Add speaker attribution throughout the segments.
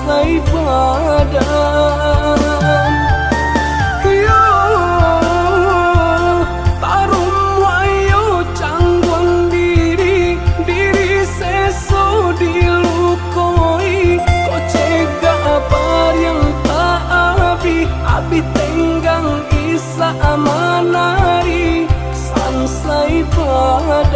Speaker 1: sansai badan. Yo tarum wayo canggung diri seso dilukoi. Kau cegah bar yang tak abi tenggang isa amanari sansai badan.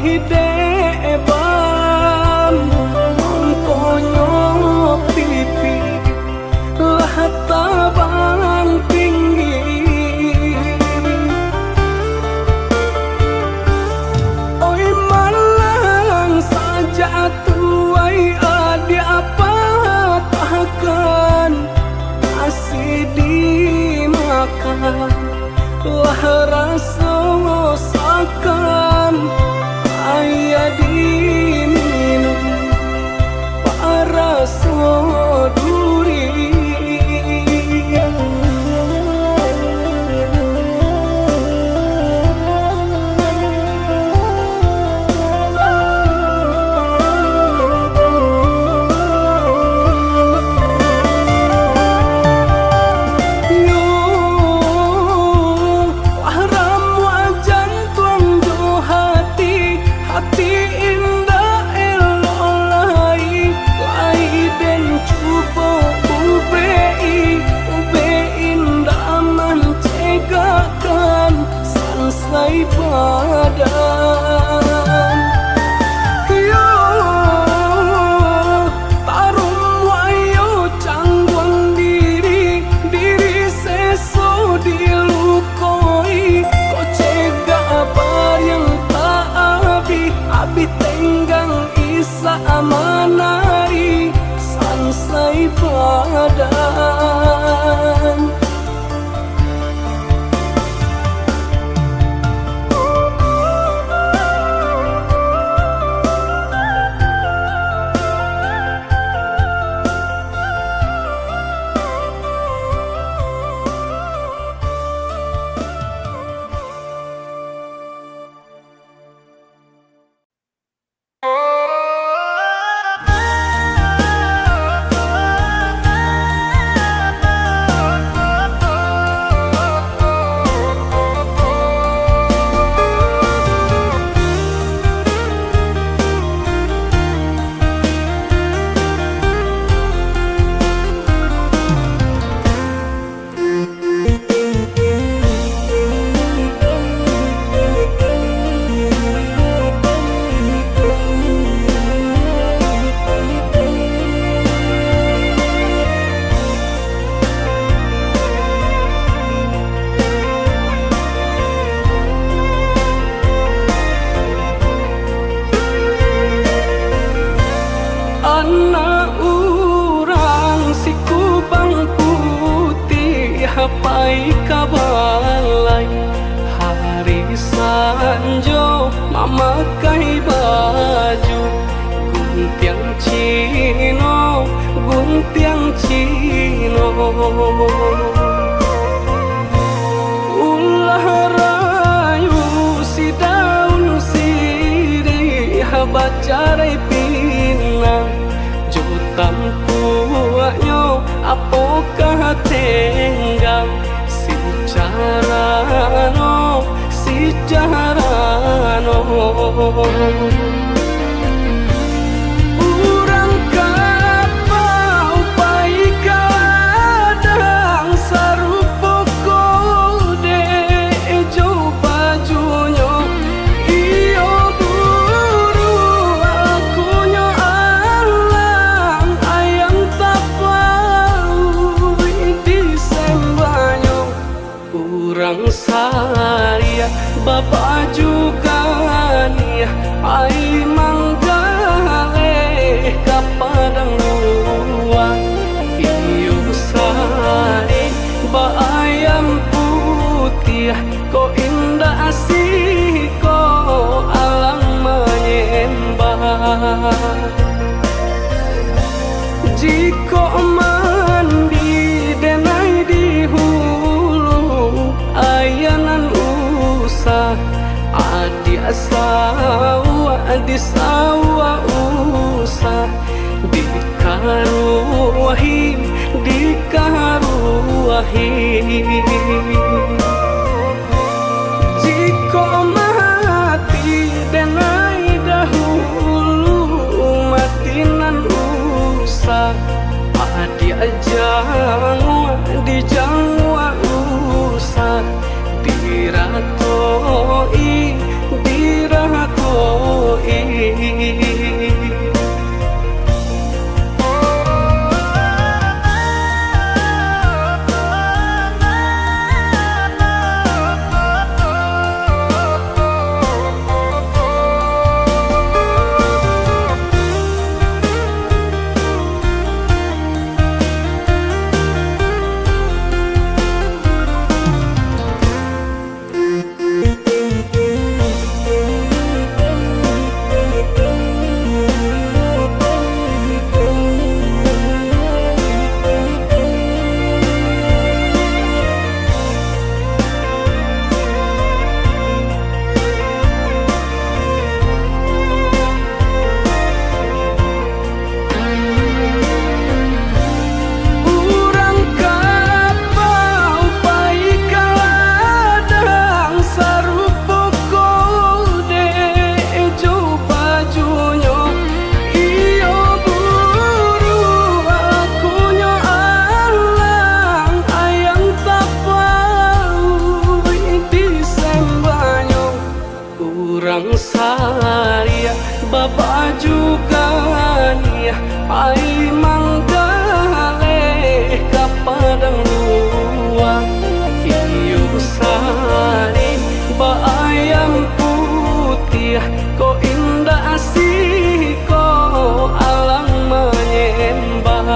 Speaker 1: Hideban mengkonyo pipi lah tabang tinggi. Oi malang saja tuai adi apa tahkan masih dimakan lah rasa sakan ayah diminum para soduri. Sansai badan. Yo tarum wayo canggung diri seso dilukoi. Kau cegah bar yang tak abi tenggang isa amanari sansai badan. Hapai kabalai hari sanjo memakai baju guntiang Cino ulah rayu si daun siri habacarai pinang jutam kuaknyo apokah tenggang si carano urang kapau pai Bapak juga nih ai manggale kapadang luang iyo sari ba ayam putih ko indah asih ko alang menyembah jiko mandi denai di hulu ayanan usah adi sawa usah dikaruahi jiko mati denai dahulu matinan usah adi dijangwa usah diratoi Saria Bapak juga nih ai manggale kapadang luang iyo sari ba ayam putih ko indah asih ko alang menyembah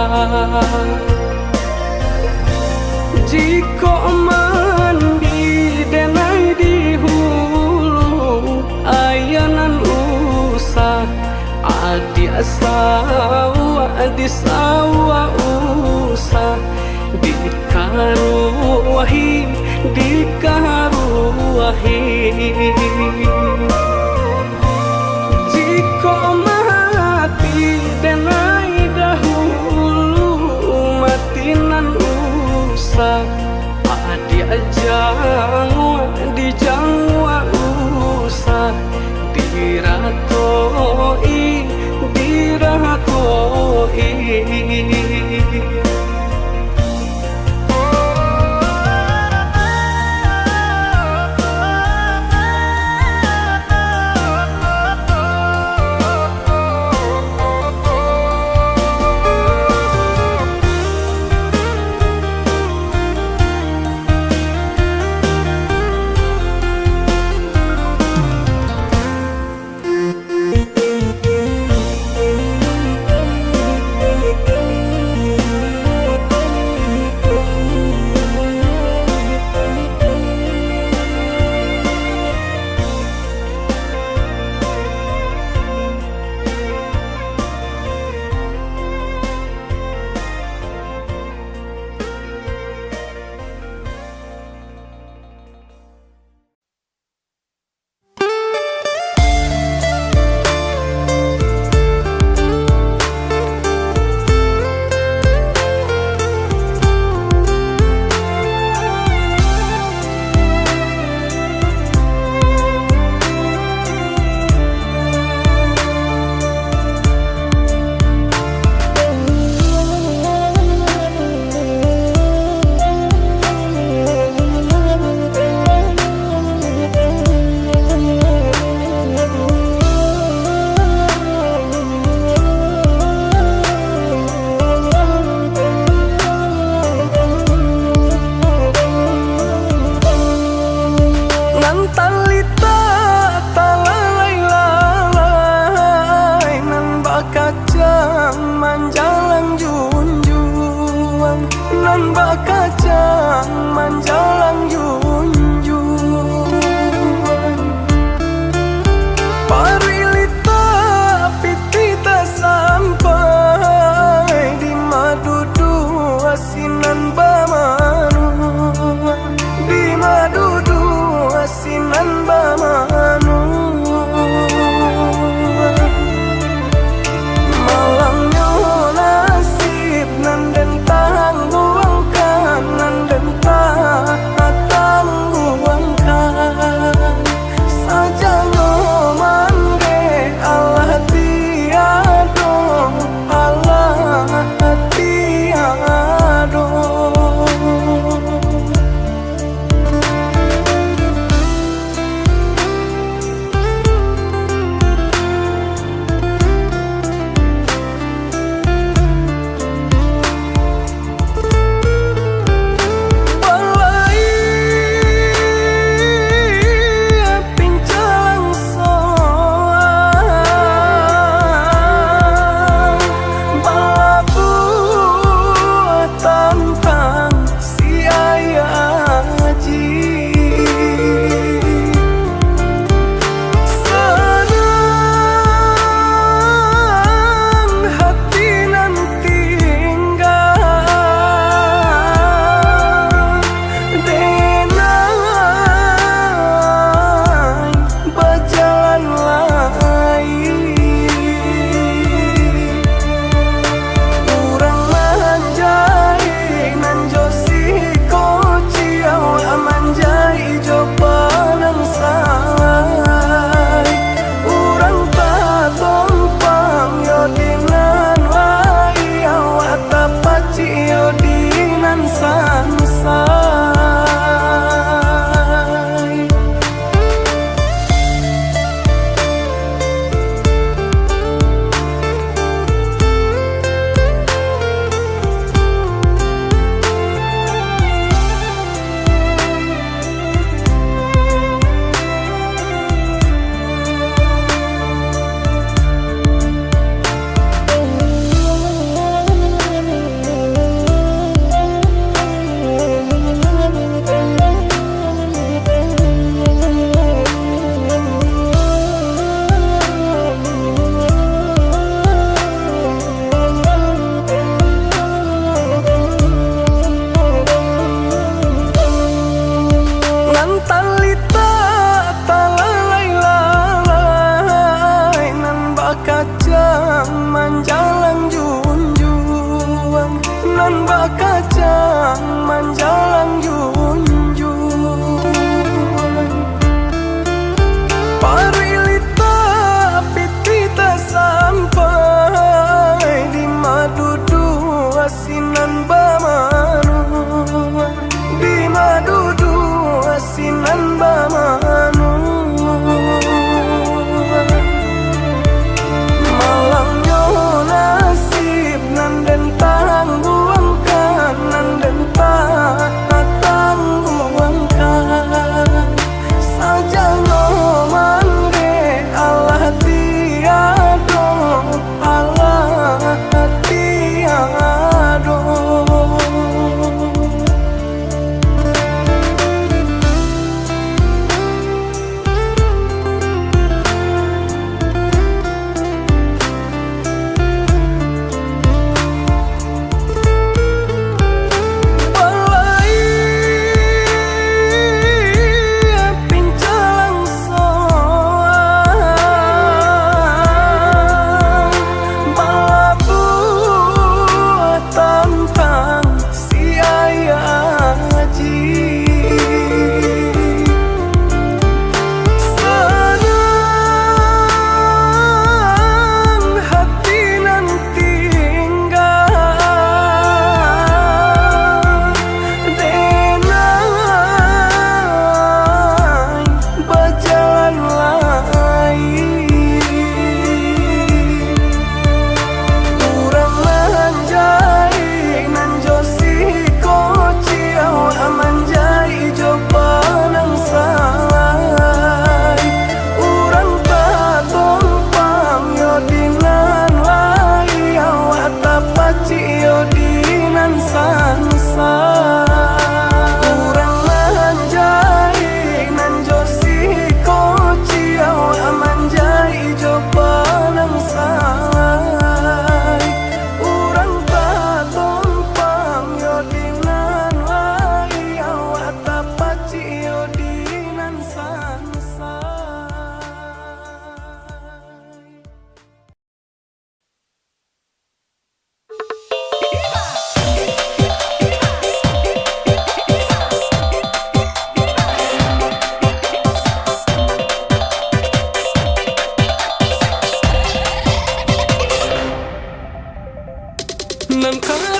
Speaker 1: jiko mandi denai di hulu ayanan usah adi sawa usah dikaruahi jiko mati denai dahulu matinan usah adi dijangwa usah diratoi asinan bamanu di madudu asinan bamanu malangnya nasib nan den tangguangkan nan den tangguangkan saja ngomande Allah tiado Allah tiado. Manjalang junjung nan bakajang manjalang junjung parilita pitita sampai di madudu asinan bamanu di madudu asinan bamanu tiado.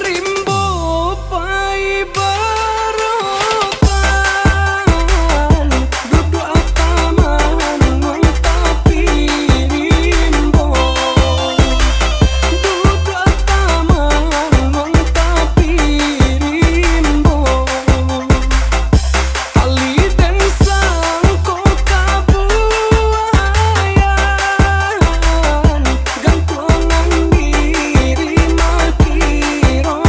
Speaker 1: rimbo pai barokan duduk ataman tapi rimbo duduk ataman tapi rimbo ali dan sangko kabuayan gantungan diri makiro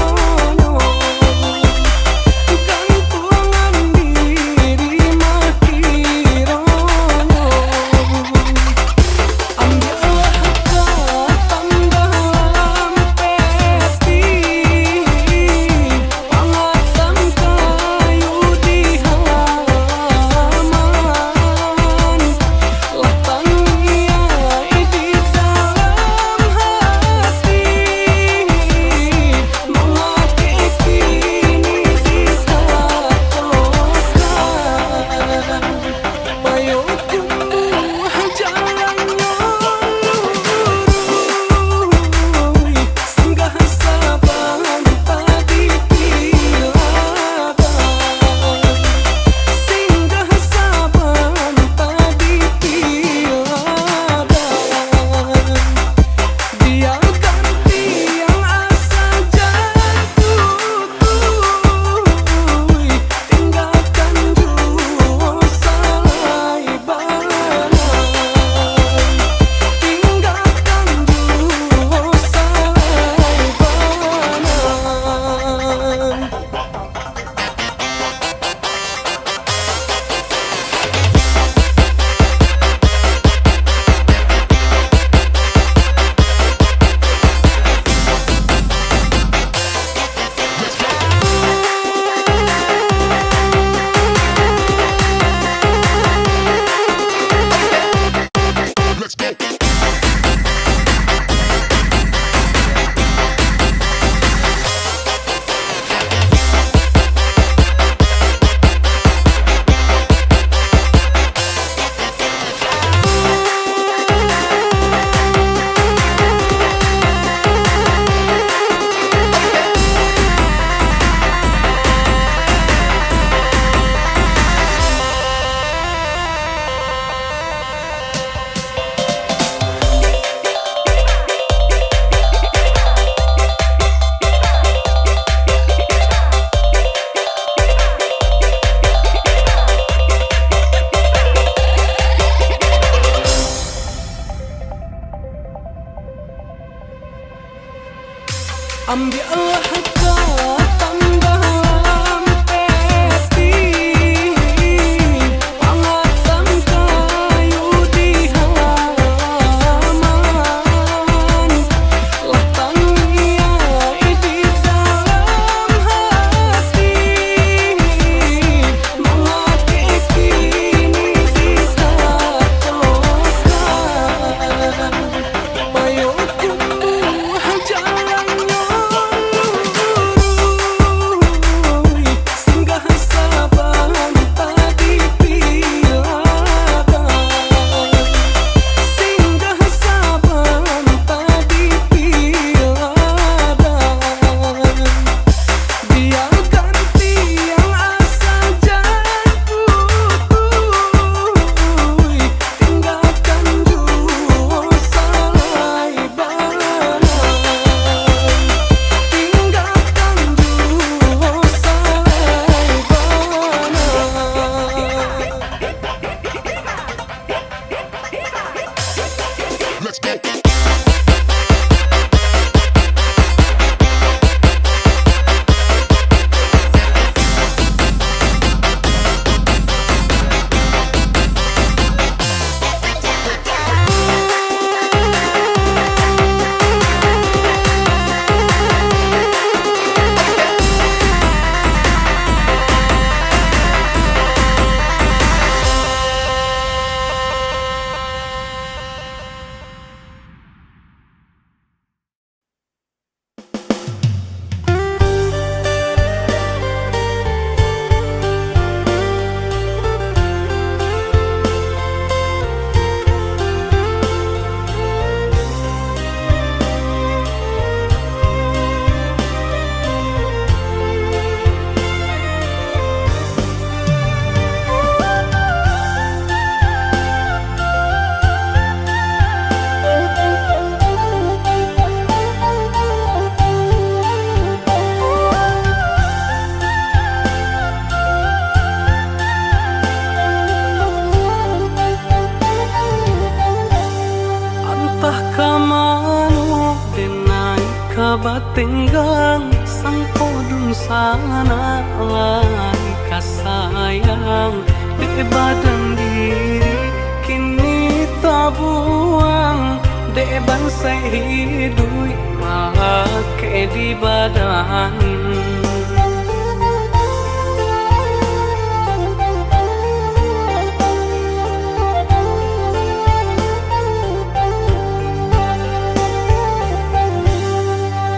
Speaker 1: tenggang sang podung sana lai kasayang de badan diri kini tabuang de bansai hidui make di badan.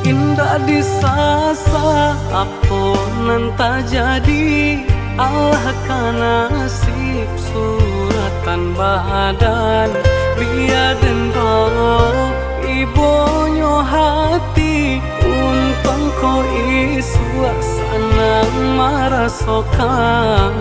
Speaker 1: Indah disasa aponan tak jadi Allah kan nasib suratan badan biaden kau ibonyo hati untung ko isua sanang marasokan.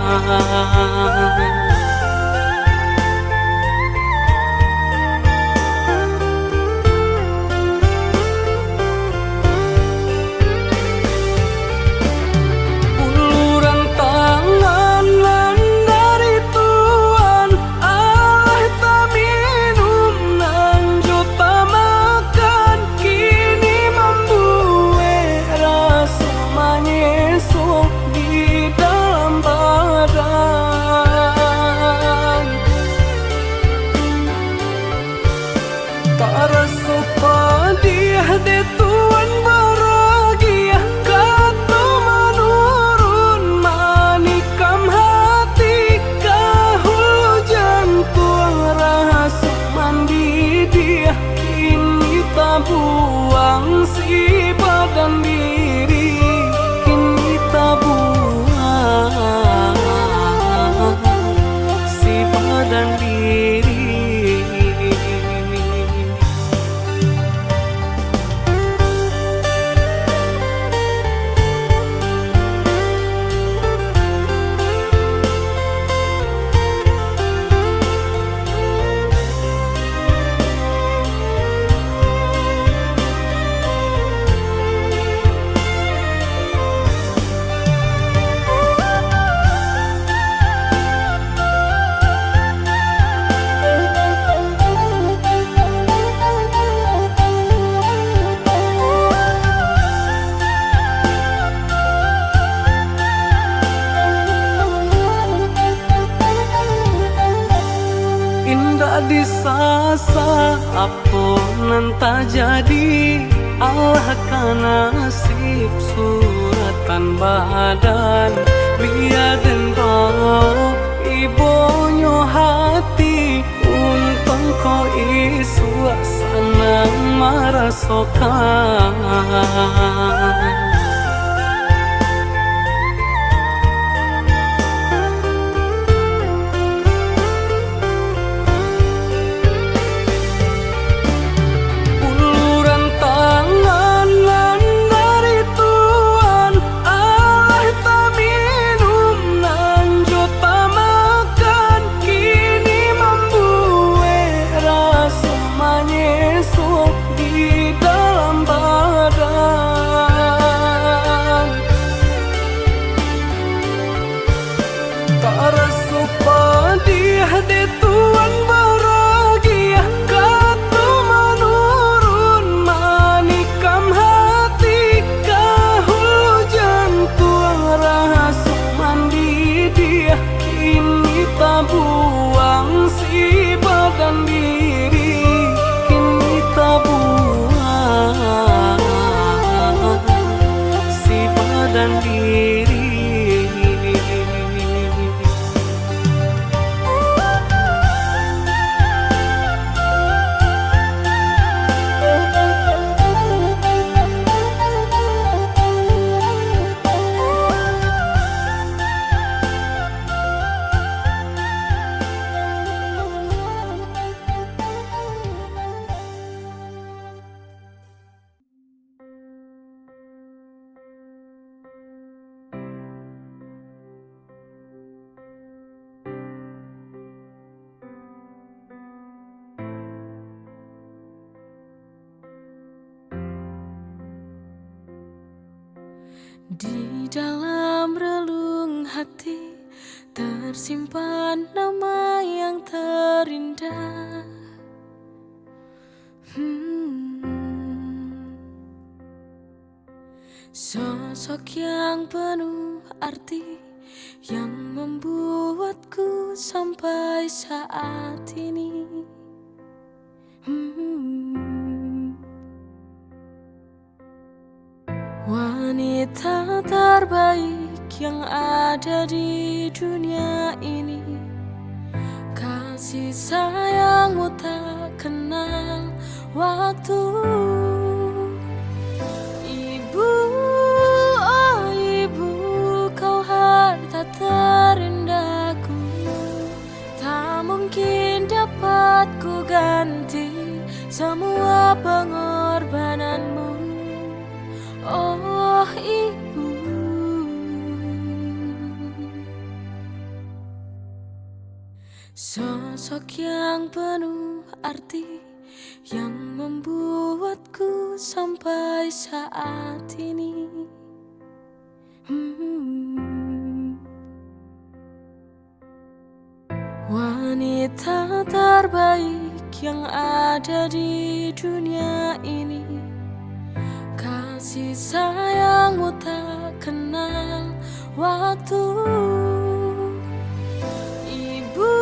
Speaker 1: Buang si badan diri kini tabuang si badan diri. Indah disasa aponan tak jadi Allah kan nasib suratan badan biaden kau ibonyo hati untung ko isua sanang marasokan. Buang si badan diri kini tabuang si badan diri.
Speaker 2: Di dalam relung hati tersimpan nama yang terindah. Sosok yang penuh arti yang membuatku sampai saat ini. Wanita terbaik yang ada di dunia ini. Kasih sayangmu tak kenal waktu. Ibu, oh ibu, kau harta terindahku. Tak mungkin dapat ku ganti semua pengorbananmu. Oh ibu, sosok yang penuh arti yang membuatku sampai saat ini. Wanita terbaik yang ada di dunia ini. Kasih sayangmu tak kenal waktu. Ibu,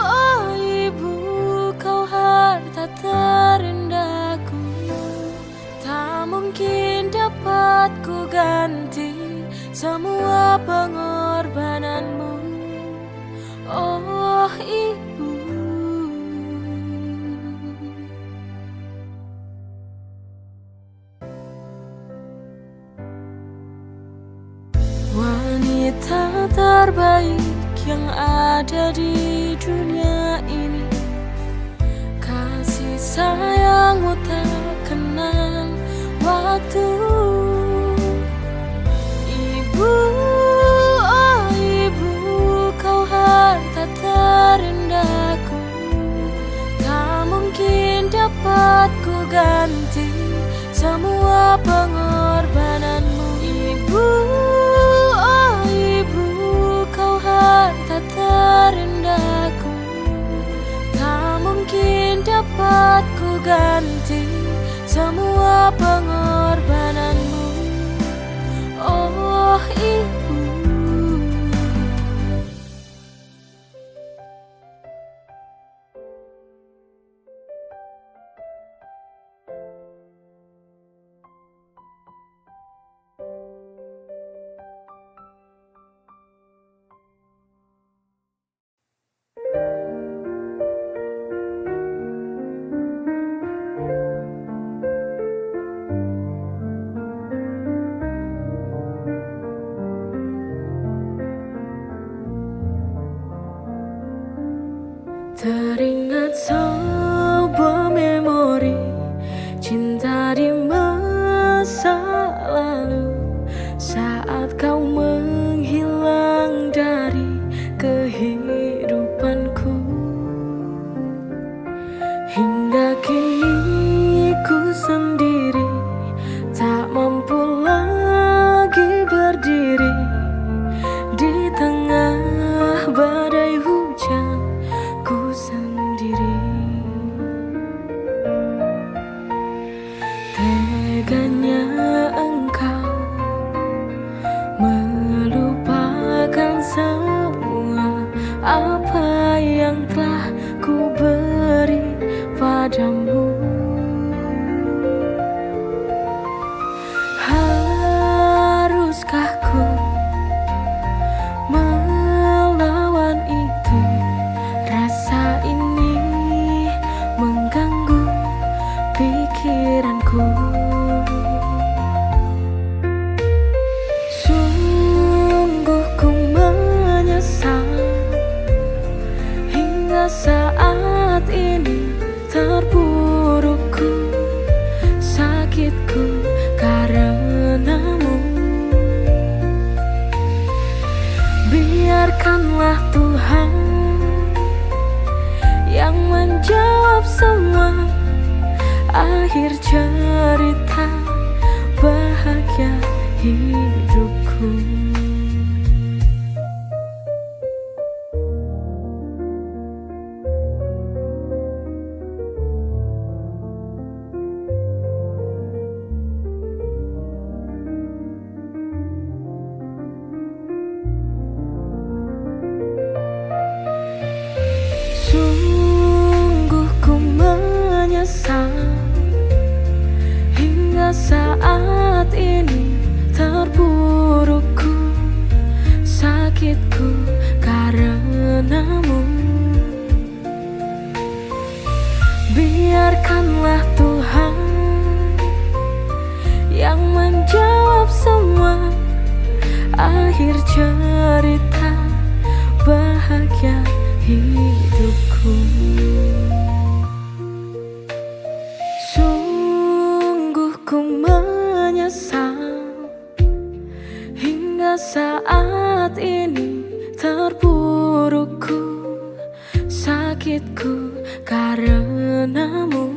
Speaker 2: oh ibu, kau harta terindahku. Tak mungkin dapat ku ganti semua pengorbananmu. Oh ibu, wanita terbaik yang ada di dunia ini. Kasih sayangmu tak kenal waktu. Ibu, oh ibu, kau harta terindahku. Tak mungkin dapat ku ganti semua pengorbananmu. Ibu, oh ibu, kau harta terindahku. Tak mungkin dapat ku ganti semua pengorbananmu. Oh ibu, teringat sebuah memori cinta di masa lalu. Saat kau menghilang dari kehidupanku, hingga kini ku sendiri tak mampu lagi berdiri di tengah badai hujan. Ku sendiri, teganya engkau melupakan semua apa yang telah ku beri padamu. Haruskah ku melawan itu? Rasa ini mengganggu pikiranku. Sungguh ku menyesal hingga saat ini. Terpurukku, sakitku karenamu. Biarkanlah Tuhan yang menjawab semua. Akhir cerita bahagia hidupku. hingga saat ini terpurukku, sakitku karenamu.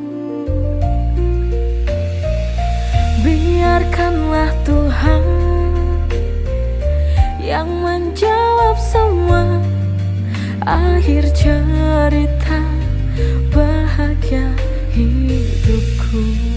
Speaker 2: Biarkanlah Tuhan yang menjawab semua, akhir cerita bahagia hidupku.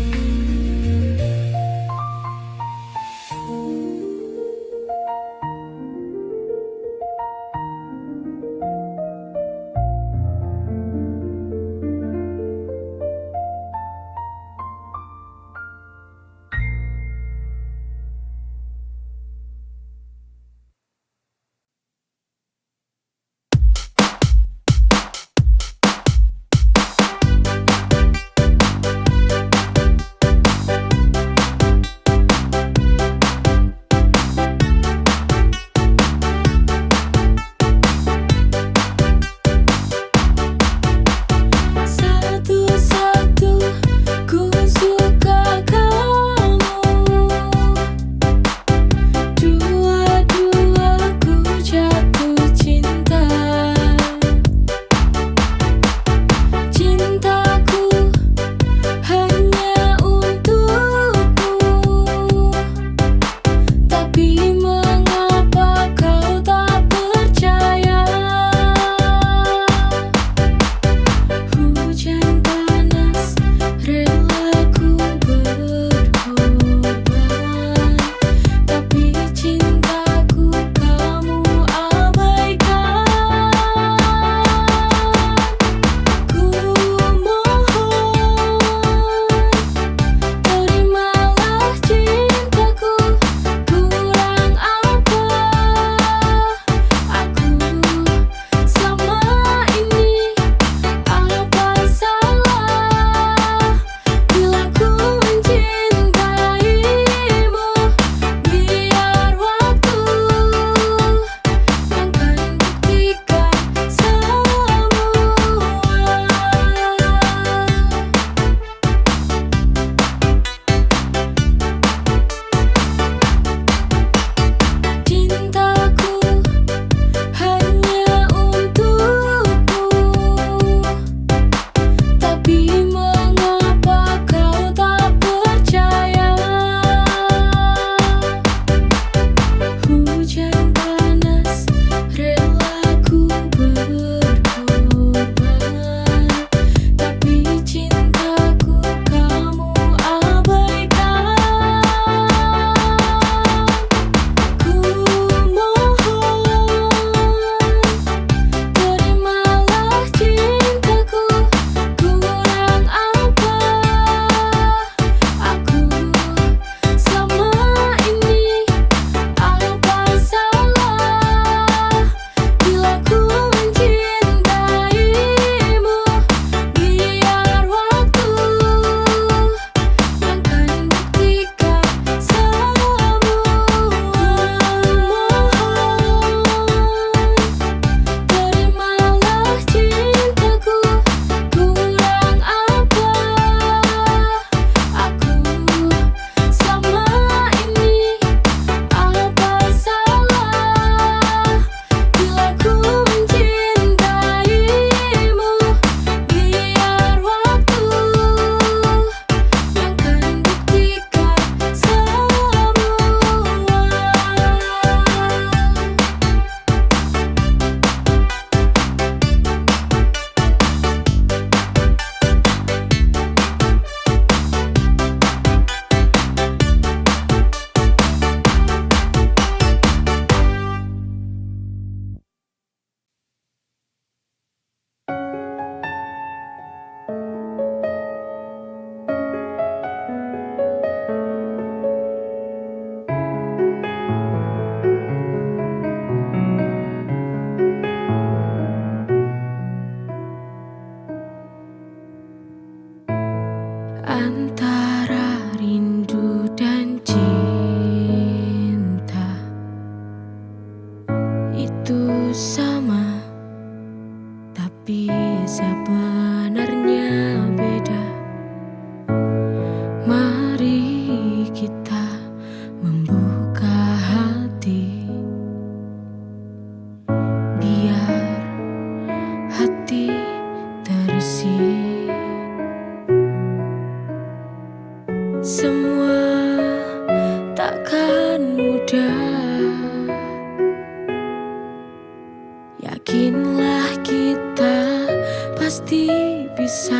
Speaker 2: bisa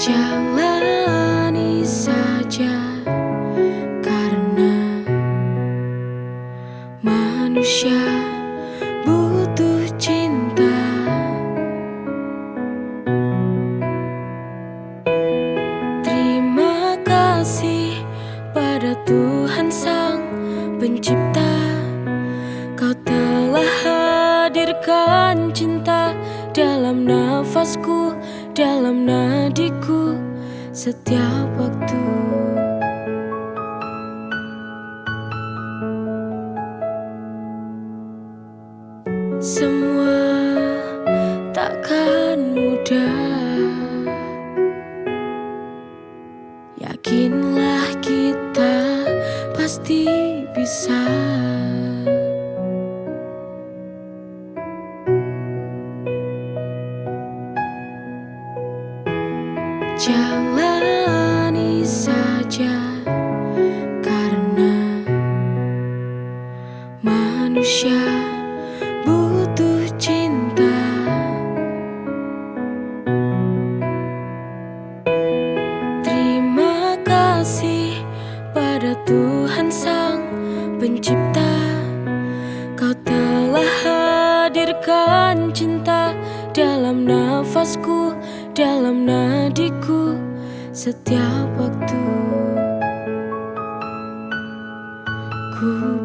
Speaker 2: jalani saja, karena manusia butuh cinta. Terima kasih pada Tuhan Sang Pencipta, Kau telah hadirkan cinta dalam nafasku, dalam nadiku, setiap waktu. Semua takkan mudah, yakinlah kita pasti bisa. Jalani saja, karena manusia butuh cinta. Terima kasih pada Tuhan Sang Pencipta, Kau telah hadirkan cinta dalam nafasku, dalam nadiku, setiap waktu. Ku